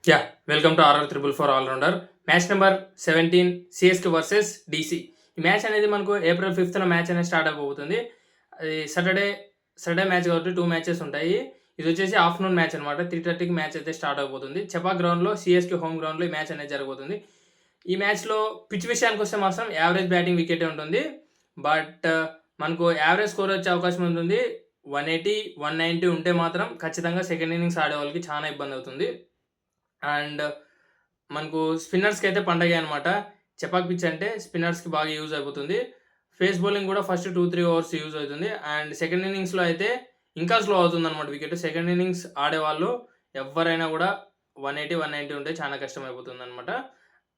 Yeah welcome to RR 444 allrounder. Match number 17 CSK versus DC. ఈ match అనేది మనకు April 5th match అనేది start అయిపోతుంది. అది సాటర్డే మ్యాచ్ కాబట్టి 2 మ్యాచెస్ ఉంటాయి. ఇది వచ్చేసి ఆఫ్టర్నూన్ మ్యాచ్ అనమాట. 3:30కి మ్యాచ్ అయితే స్టార్ట్ అయిపోతుంది. చెపాక్ గ్రౌండ్లో సిఎస్కే హోమ్ గ్రౌండ్లో ఈ మ్యాచ్ అనేది జరగబోతుంది. ఈ మ్యాచ్లో పిచ్ విషయానికి వస్తే మాత్రం యావరేజ్ బ్యాటింగ్ వికెటే ఉంటుంది. బట్ మనకు యావరేజ్ స్కోర్ వచ్చే అవకాశం ఉంటుంది. 180, 190 ఉంటే మాత్రం ఖచ్చితంగా సెకండ్ ఇన్నింగ్స్ ఆడే వాళ్ళకి చాలా ఇబ్బంది అవుతుంది. అండ్ మనకు స్పిన్నర్స్‌కి అయితే పండగే అనమాట. చెపాక్ పిచ్ అంటే స్పిన్నర్స్‌కి బాగా యూజ్ అయిపోతుంది. ఫేస్ బౌలింగ్ కూడా ఫస్ట్ 2-3 ఓవర్స్ యూజ్ అవుతుంది. అండ్ సెకండ్ ఇన్నింగ్స్‌లో అయితే ఇంకా స్లో అవుతుందనమాట వికెట్. సెకండ్ ఇన్నింగ్స్ ఆడేవాళ్ళు ఎవ్వరైనా కూడా 180, 190 ఉంటే చాలా కష్టం అయిపోతుందనమాట.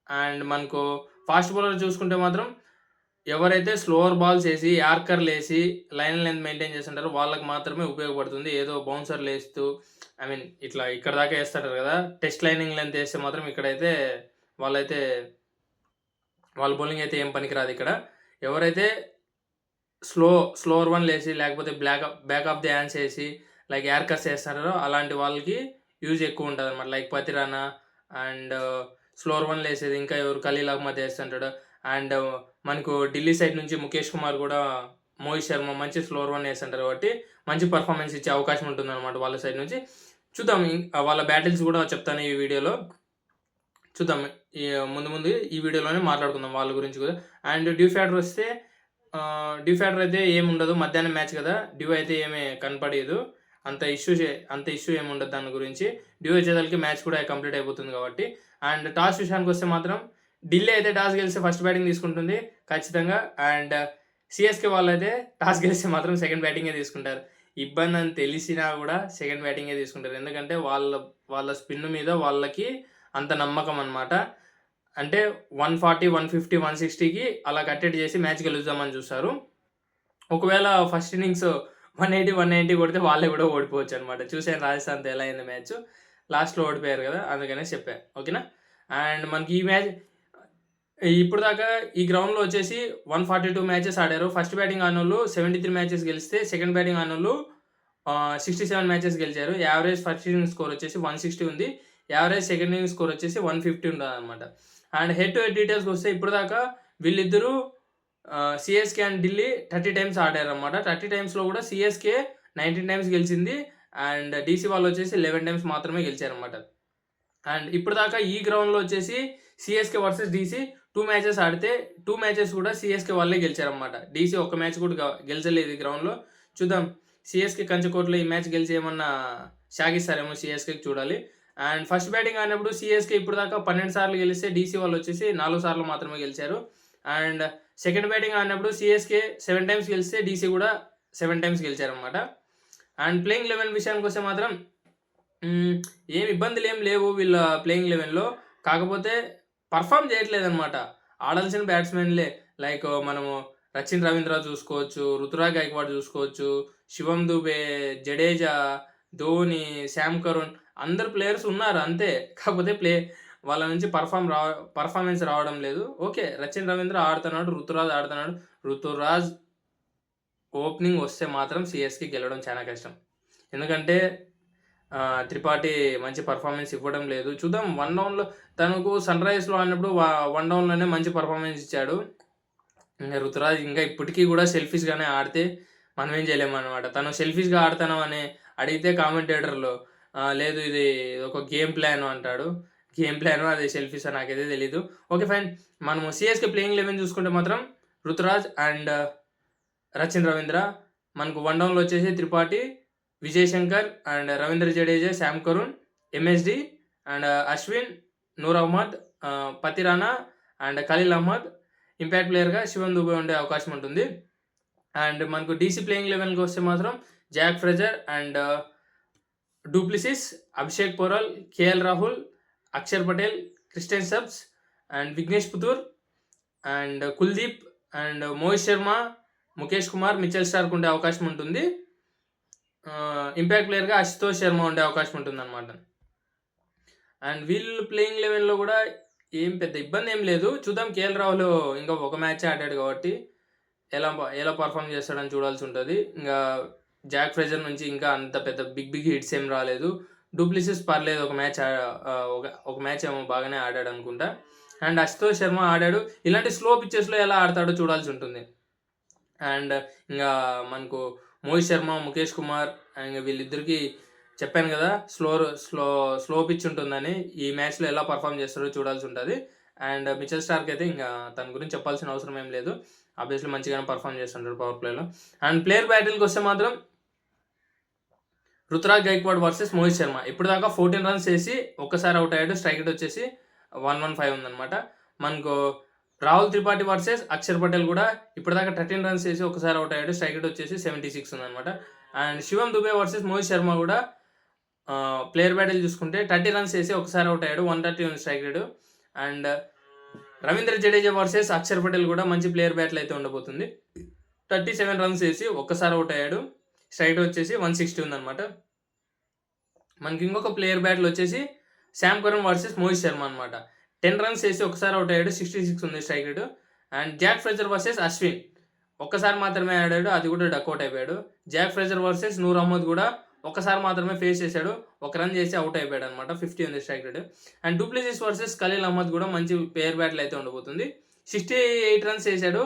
అండ్ మనకు ఫాస్ట్ బౌలర్ చూసుకుంటే మాత్రం ఎవరైతే స్లోవర్ బాల్స్ ఏసి, యార్కర్‌లేసి లైన్ లెంత్ మెయింటైన్ చేస్తుంటారో వాళ్ళకి మాత్రమే ఉపయోగపడుతుంది. ఏదో బౌన్సర్‌లేస్తూ ఇట్లా ఇక్కడ దాకా ఏస్తుంటారు కదా! టెస్ట్ లైనింగ్ లెంత్ ఏస్తే మాత్రం ఇక్కడైతే వాళ్ళైతే వాళ్ళ బౌలింగ్ అయితే ఏం పనికిరాదిక్కడ. ఎవరైతే స్లోవర్ వన్‌లేసి లేకపోతే బ్యాక్ ఆఫ్ ది హ్యాండ్స్ ఏసి లైక్ యార్కర్స్ ఏస్తారో అలాంటి వాళ్ళకి యూజ్ ఎక్కువుంటదనమాట. లైక్ పతిరానా అండ్ స్లోవర్ వన్‌లేసేది ఇంకా ఎవరు ఖలీల్ అహ్మద్ ఏస్తుంటాడు. అండ్ మనకు ఢిల్లీ సైడ్ నుంచి ముఖేష్ కుమార్ కూడా మోహిత్ శర్మ మంచి స్లోవర్ వన్ ఏస్తుంటారు కాబట్టి మంచి పర్ఫార్మెన్స్ ఇచ్చే అవకాశం ఉంటుందనమాట వాళ్ళ సైడ్ నుంచి. చూద్దాం వాళ్ళ బ్యాటిల్స్ కూడా చెప్తాను ఈ వీడియోలో. చూద్దాం. ఈ ముందు ఈ వీడియోలోనే మాట్లాడుకుందాం వాళ్ళ గురించి కూడా. అండ్ డ్యూ ఫ్యాక్టర్ వస్తే డ్యూ ఫ్యాక్టర్ అయితే ఏముండదు. మధ్యాహ్నం మ్యాచ్ కదా! డ్యూ అయితే ఏమీ కనపడీదు. అంత ఇష్యూ ఏముండదు దాని గురించి. డ్యూ వచ్చేసరికి మ్యాచ్ కూడా కంప్లీట్ అయిపోతుంది కాబట్టి. అండ్ టాస్ విషయానికొస్తే మాత్రం ఢిల్లీ అయితే టాస్ గెలిస్తే ఫస్ట్ బ్యాటింగ్ తీసుకుంటుంది ఖచ్చితంగా. అండ్ సీఎస్‌కే వాళ్ళైతే టాస్ గెలిస్తే మాత్రం సెకండ్ బ్యాటింగే తీసుకుంటారు. ఇబ్బందని తెలిసినా కూడా సెకండ్ బ్యాటింగే తీసుకుంటారు. ఎందుకంటే వాళ్ళ స్పిన్ మీద వాళ్ళకి అంత నమ్మకం అనమాట. అంటే 140, 150, 160కి అలా కట్టడి చేసి మ్యాచ్ గెలుద్దామని చూస్తారు. ఒకవేళ ఫస్ట్ ఇన్నింగ్స్ 180, 190 కొడితే వాళ్ళే కూడా ఓడిపోవచ్చనమాట. చూసాను రాజస్థాన్‌తో ఎలా అయింది మ్యాచ్. లాస్ట్‌లో ఓడిపోయారు కదా! అందుకనేసి చెప్పా. ఓకేనా? అండ్ మనకి ఈ మ్యాచ్ ఇప్పటిదాకా ఈ గ్రౌండ్‌లో వచ్చేసి 142 మ్యాచెస్ ఆడారు. ఫస్ట్ బ్యాటింగ్ ఆడినోళ్ళు 73 మ్యాచెస్ గెలిస్తే, సెకండ్ బ్యాటింగ్ ఆడినోళ్ళు 67 మ్యాచెస్ గెలిచారు. యావరేజ్ ఫస్ట్ ఇన్నింగ్స్ స్కోర్ వచ్చేసి 160 ఉంది. యావరేజ్ సెకండ్ ఇన్నింగ్స్ స్కోర్ వచ్చేసి 150 ఉంటదనమాట. అండ్ హెడ్ టు హెడ్ డీటెయిల్స్‌కొస్తే ఇప్పటిదాకా వీళ్ళిద్దరూ సీఎస్‌కే అండ్ ఢిల్లీ 30 టైమ్స్ ఆడారనమాట. 30 టైమ్స్‌లో కూడా సీఎస్‌కే 19 టైమ్స్ గెలిచింది. అండ్ డీసీ వాళ్ళొచ్చేసి 11 టైమ్స్ మాత్రమే గెలిచారనమాట. అండ్ ఇప్పటిదాకా ఈ గ్రౌండ్‌లో వచ్చేసి సీఎస్‌కే వర్సెస్ డీసీ 2 మ్యాచెస్ ఆడితే 2 మ్యాచెస్ కూడా సీఎస్‌కే వాళ్ళే గెలిచారనమాట. డీసీ ఒక్క మ్యాచ్ కూడా గెలిచలేదు ఈ గ్రౌండ్‌లో. చూద్దాం సీఎస్‌కే కంచుకోటలో ఈ మ్యాచ్ గెలిచి ఏమన్నా సాగిస్తారేమో సీఎస్‌కేకి చూడాలి. అండ్ ఫస్ట్ బ్యాటింగ్ ఆడినప్పుడు సీఎస్‌కే ఇప్పటిదాకా 12 సార్లు గెలిస్తే డీసీ వాళ్ళొచ్చేసి 4 సార్లు మాత్రమే గెలిచారు. అండ్ సెకండ్ బ్యాటింగ్ ఆడినప్పుడు సీఎస్‌కే 7 టైమ్స్ గెలిస్తే డీసీ కూడా 7 టైమ్స్ గెలిచారనమాట. అండ్ ప్లేయింగ్ 11 విషయానికొస్తే మాత్రం ఏమి ఇబ్బందులేం లేవు వీళ్ళ ప్లేయింగ్ 11లో. కాకపోతే పర్ఫార్మ్ చేయట్లేదనమాట. ఆడాల్సిన బ్యాట్స్‌మెన్‌లే లైక్ మనము రచిన్ రవీంద్ర చూసుకోవచ్చు, రుతురాజ్ గైక్వాడ్ చూసుకోవచ్చు, శివం దుబే, జడేజా, ధోని, శామ్ కరుణ్ అందరు ప్లేయర్స్ ఉన్నారు అంతే. కాకపోతే వాళ్ళ నుంచి పర్ఫార్మెన్స్ రావడం లేదు. ఓకే. రచిన్ రవీంద్ర ఆడుతున్నాడు, రుతురాజ్ ఆడుతున్నాడు. రుతురాజ్ ఓపెనింగ్ వస్తే మాత్రం సీఎస్‌కే గెలవడం చాలా కష్టం. ఎందుకంటే త్రిపాఠి మంచి పర్ఫార్మెన్స్ ఇవ్వడం లేదు. చూద్దాం వన్ డౌన్‌లో తనకు సన్‌రైజర్స్‌లో ఆడినప్పుడు వన్ డౌన్‌లోనే మంచి పర్ఫార్మెన్స్ ఇచ్చాడు. రుతురాజ్ ఇంకా ఇప్పటికి కూడా సెల్ఫిష్‌గానే ఆడితే మనం ఏం చేయలేమనమాట. తను సెల్ఫిష్‌గా ఆడతాను అని అడిగితే కామెంటేటర్‌లు లేదు ఇది ఒక గేమ్ ప్లాన్ అంటాడు. గేమ్ ప్లానో అది సెల్ఫిషో నాకైతే తెలీదు. Okay fine. మనము సీఎస్‌కే ప్లేయింగ్ 11 చూసుకుంటే మాత్రం రుతురాజ్ అండ్ రచిన్ రవీంద్ర. మనకు వన్ డౌన్‌లో వచ్చేసి Tripathi, Vijay Shankar and Ravindra Jadeja, Sam Curran, MSD and Ashwin, Noor Ahmad, Pathirana and Khaleel Ahmed. Impact ప్లేయర్‌గా శివం దుబే ఉండే అవకాశం ఉంటుంది. అండ్ మనకు డీసీ ప్లేయింగ్ 11కి వస్తే మాత్రం Jack Fraser and du Plessis, Abhishek Porel, KL Rahul, Akshar Patel, Christian Stubbs and Vignesh Puthur and Kuldeep and Mohit Sharma, Mukesh Kumar, Mitchell Starc ఉండే అవకాశం ఉంటుంది. ఇంపాక్ట్ ప్లేయర్‌గా అశుతోష్ శర్మ ఉండే అవకాశం ఉంటుందన్నమాట. అండ్ వీళ్ళు ప్లేయింగ్ 11లో కూడా ఏం పెద్ద ఇబ్బంది ఏం లేదు. చూద్దాం కేఎల్ రాహుల్ ఇంకా ఒక మ్యాచే ఆడాడు కాబట్టి ఎలా పర్ఫార్మ్ చేస్తాడని చూడాల్సి ఉంటది. ఇంగా జాక్ ఫ్రెజర్ నుంచి ఇంకా అంత పెద్ద బిగ్ హిట్స్ ఏం రాలేదు. డూప్లిసిస్ పర్లేదు ఒక మ్యాచ్ ఏమో బాగానే ఆడాడు అనుకుంటా. అండ్ అశుతోష్ శర్మ ఆడాడు. ఇలాంటి స్లో పిచ్చెస్‌లో ఎలా ఆడతాడో చూడాల్సి ఉంటుంది. అండ్ ఇంకా మనకు మోహిత్ శర్మ, ముఖేష్ కుమార్ ఇంక వీళ్ళిద్దరికి చెప్పాను కదా స్లో పిచ్ ఉంటుందని. ఈ మ్యాచ్‌లో ఎలా పర్ఫామ్ చేస్తారో చూడాల్సి ఉంటుంది. అండ్ మిచెల్ స్టార్క్ అయితే ఇంకా తన గురించి చెప్పాల్సిన అవసరం ఏం లేదు. ఆబ్వియస్లీ మంచిగానే పర్ఫామ్ చేస్తుంటాడు పవర్ ప్లేలో. అండ్ ప్లేయర్ బ్యాటిల్కి వస్తే మాత్రం రుతురాజ్ గైక్వాడ్ వర్సెస్ మోహిత్ శర్మ. ఇప్పటిదాకా 14 రన్స్ చేసి ఒక్కసారి అవుట్ అయ్యాడు. స్ట్రైక్ రేట్ వచ్చేసి 115 ఉందన్నమాట. మనకు రాహుల్ త్రిపాఠి వర్సెస్ అక్షర్ పటేల్ కూడా ఇప్పటిదాకా 13 రన్స్ చేసి ఒకసారి అవుట్ అయ్యాడు. స్ట్రైక్ రేట్ వచ్చేసి 76 ఉందన్నమాట. అండ్ శివం దుబే వర్సెస్ మోహిత్ శర్మ కూడా ప్లేయర్ బ్యాటిల్ చూసుకుంటే 30 రన్స్ చేసి ఒకసారి అవుట్ అయ్యాడు. 130 ఉంది strike rate. And Ravindra Jadeja versus Akshar Patel కూడా మంచి ప్లేయర్ బ్యాటిల్ అయితే ఉండబోతుంది. 37 రన్స్ చేసి ఒక్కసారి అవుట్ అయ్యాడు. స్ట్రైక్ రేట్ వచ్చేసి 160 ఉందన్నమాట. మనకి ఇంకొక ప్లేయర్ బ్యాటిల్ వచ్చేసి Sam Curran versus Mohit Sharma అనమాట. 10 రన్స్ చేసి ఒకసారి అవుట్ అయ్యాడు. 66 ఉంది strike rate. And Jake Fraser versus Ashwin ఒక్కసారి మాత్రమే ఆడాడు. అది కూడా డక్అవుట్ అయిపోయాడు. Jake Fraser versus Noor Ahmad కూడా ఒక్కసారి మాత్రమే ఫేస్ చేశాడు. ఒక రన్ చేసి అవుట్ అయిపోయాడు అనమాట. 50 ఉంది strike rate. And du Plessis versus Khaleel Ahmed కూడా మంచి ప్లేయర్ బ్యాటిల్ అయితే ఉండబోతుంది. 68 రన్స్ చేశాడు.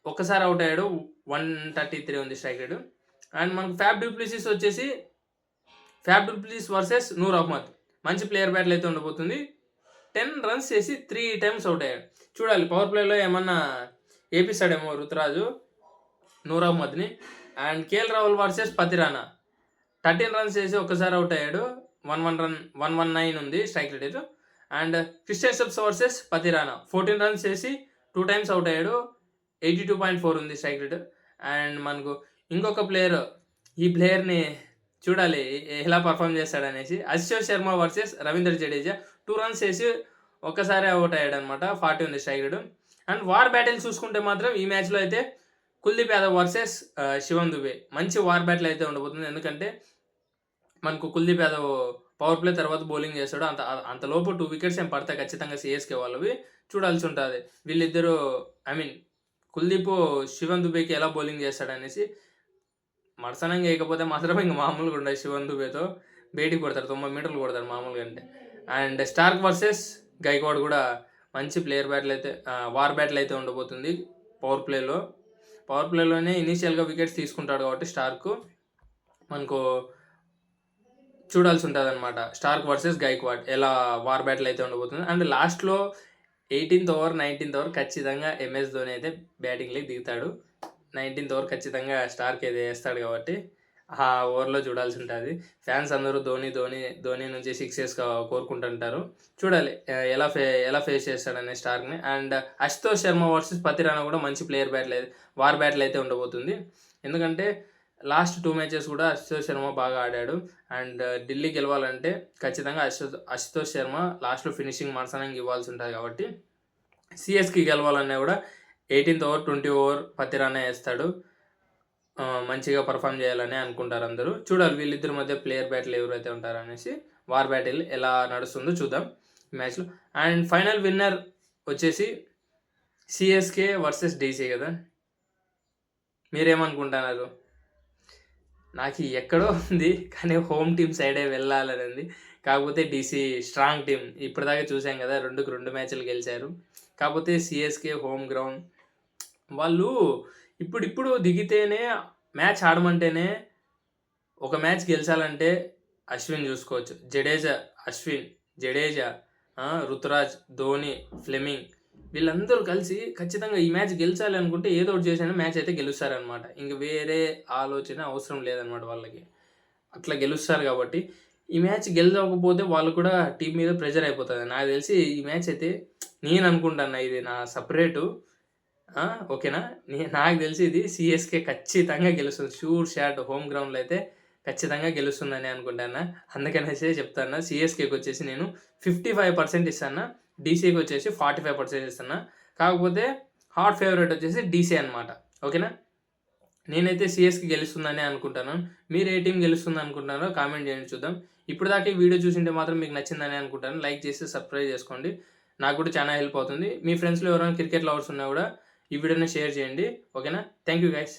ఒక్కసారి అవుట్ అయ్యాడు. 133 ఉంది స్ట్రైక్ రేట్. అండ్ మనకు ఫ్యాబ్ డూప్లిసిస్ వచ్చేసి Faf du Plessis versus Noor Ahmad మంచి ప్లేయర్ బ్యాటిల్ అయితే ఉండబోతుంది. 10 రన్స్ చేసి 3 టైమ్స్ అవుట్ అయ్యాడు. చూడాలి పవర్ ప్లేలో ఏమన్నా ఏపిస్తాడేమో రుతురాజు నూర్ అహ్మద్ని. And KL Rahul versus Pathirana 13 runs చేసి ఒక్కసారి అవుట్ అయ్యాడు. 119 ఉంది strike rate. And Christian steps versus పతి రాణా 14 రన్స్ చేసి 2 టైమ్స్ అవుట్ అయ్యాడు. 82.4 ఉంది స్ట్రైక్ రేట్. అండ్ మనకు ఇంకొక ప్లేయర్, ఈ ప్లేయర్ని చూడాలి ఎలా పర్ఫామ్ చేస్తాడనేసి. అశుతోష్ శర్మ వర్సెస్ రవీంద్ర జడేజా 2 రన్స్ చేసి ఒక్కసారి అవుట్ అయ్యాడు అనమాట. 40 ఉంది strike rate. And war battle చూసుకుంటే మాత్రం ఈ మ్యాచ్లో అయితే కుల్దీప్ యాదవ్ వర్సెస్ శివం దుబే మంచి వార్ బ్యాటిల్ అయితే ఉండబోతుంది. ఎందుకంటే మనకు కుల్దీప్ యాదవ్ పవర్ ప్లే తర్వాత బౌలింగ్ చేస్తాడు. అంతలోపు 2 వికెట్స్ ఏం పడతాయి ఖచ్చితంగా సిఎస్కే వాళ్ళవి. చూడాల్సి ఉంటుంది వీళ్ళిద్దరూ. కుల్దీప్ శివం దుబేకి ఎలా బౌలింగ్ చేస్తాడనేసి. మడసనంగా వేయకపోతే మాత్రం ఇంకా మామూలుగా ఉండదు. శివం దుబేతో బయటికి కొడతారు. 90 మీటర్లు కొడతారు మామూలుగా అంటే. అండ్ స్టార్క్ వర్సెస్ గైక్వాడ్ కూడా మంచి ప్లేయర్ బ్యాటిల్ అయితే వార్ బ్యాటిల్ అయితే ఉండబోతుంది పవర్ ప్లేలోనే ఇనీషియల్గా వికెట్స్ తీసుకుంటాడు కాబట్టి స్టార్క్ మనకు చూడాల్సి ఉంటుంది అనమాట. స్టార్క్ వర్సెస్ గైక్వాడ్ ఎలా వార్ బ్యాటిల్ అయితే ఉండబోతుంది. అండ్ లాస్ట్లో 18th ఓవర్ 19th ఓవర్ ఖచ్చితంగా ఎంఎస్ ధోని అయితే బ్యాటింగ్లోకి దిగుతాడు. 19th ఓవర్ ఖచ్చితంగా స్టార్క్ అయితే వేస్తాడు కాబట్టి ఆ ఓవర్లో చూడాల్సి ఉంటుంది. ఫ్యాన్స్ అందరూ ధోని నుంచి 6 కోరుకుంటుంటారు. చూడాలి ఎలా ఫేస్ చేస్తాడనే స్టార్క్ని. And Ashutosh Sharma versus Pathirana కూడా మంచి వార్ బ్యాటిల్ అయితే ఉండబోతుంది. ఎందుకంటే లాస్ట్ 2 మ్యాచెస్ కూడా అశుతోష్ శర్మ బాగా ఆడాడు. అండ్ ఢిల్లీ గెలవాలంటే ఖచ్చితంగా అశుతోష్ శర్మ లాస్ట్లో ఫినిషింగ్ మర్సనంగా ఇవ్వాల్సి ఉంటుంది కాబట్టి సిఎస్కి గెలవాలన్నా కూడా 18th ఓవర్ 20 ఓవర్ పతి రాణా వేస్తాడు. మంచిగా పర్ఫామ్ చేయాలని అనుకుంటారు అందరూ. చూడాలి వీళ్ళిద్దరి మధ్య ప్లేయర్ బ్యాటిల్ ఎవరైతే ఉంటారో అనేసి. వార్ బ్యాటిల్ ఎలా నడుస్తుందో చూద్దాం ఈ మ్యాచ్లో. అండ్ ఫైనల్ విన్నర్ వచ్చేసి సిఎస్కే వర్సెస్ డీసీ కదా. మీరేమనుకుంటున్నారు? నాకు ఎక్కడో ఉంది కానీ హోమ్ టీమ్ సైడే వెళ్ళాలని ఉంది. కాకపోతే డీసీ స్ట్రాంగ్ టీం. ఇప్పటిదాకా చూసాం కదా 2 మ్యాచ్లు గెలిచారు. కాకపోతే సిఎస్కే హోమ్ గ్రౌండ్ వాళ్ళు ఇప్పుడు దిగితేనే మ్యాచ్ ఆడమంటేనే ఒక మ్యాచ్ గెలిచాలంటే అశ్విన్ చూసుకోవచ్చు. జడేజా రుతురాజ్, ధోని, ఫ్లెమింగ్ వీళ్ళందరూ కలిసి ఖచ్చితంగా ఈ మ్యాచ్ గెలిచాలి అనుకుంటే ఏదో ఒకటి చేసినా మ్యాచ్ అయితే గెలుస్తారనమాట. ఇంక వేరే ఆలోచన అవసరం లేదనమాట వాళ్ళకి. అట్లా గెలుస్తారు కాబట్టి ఈ మ్యాచ్ గెలవకపోతే వాళ్ళు కూడా టీం మీద ప్రెజర్ అయిపోతుంది. నాకు తెలిసి ఈ మ్యాచ్ అయితే నేను అనుకుంటాను ఇది నా సపరేటు. ఓకేనా, నాకు తెలిసి ఇది సిఎస్కే ఖచ్చితంగా గెలుస్తుంది. షూర్ షాట్ హోమ్ గ్రౌండ్లో అయితే ఖచ్చితంగా గెలుస్తుందని అనుకుంటాను. అందుకనేసి చెప్తాను సిఎస్కేకి వచ్చేసి నేను 55% ఇస్తాను. డీసీకి వచ్చేసి 45% ఇస్తాను. కాకపోతే హాట్ ఫేవరెట్ వచ్చేసి డీసీ అనమాట. ఓకేనా, నేనైతే సిఎస్కి గెలుస్తుందని అనుకుంటాను. మీరు ఏ టీం గెలుస్తుంది అనుకుంటున్నారో కామెంట్ చేయండి చూద్దాం. ఇప్పుడు దాకా ఈ వీడియో చూసింటే మాత్రం మీకు నచ్చిందని అనుకుంటాను. లైక్ చేసి సబ్స్క్రైబ్ చేసుకోండి. నాకు కూడా చాలా హెల్ప్ అవుతుంది. మీ ఫ్రెండ్స్లో ఎవరైనా క్రికెట్ లవర్స్ ఉన్నా కూడా ఈ వీడియోని షేర్ చేయండి. ఓకేనా, థ్యాంక్ యూ గైస్.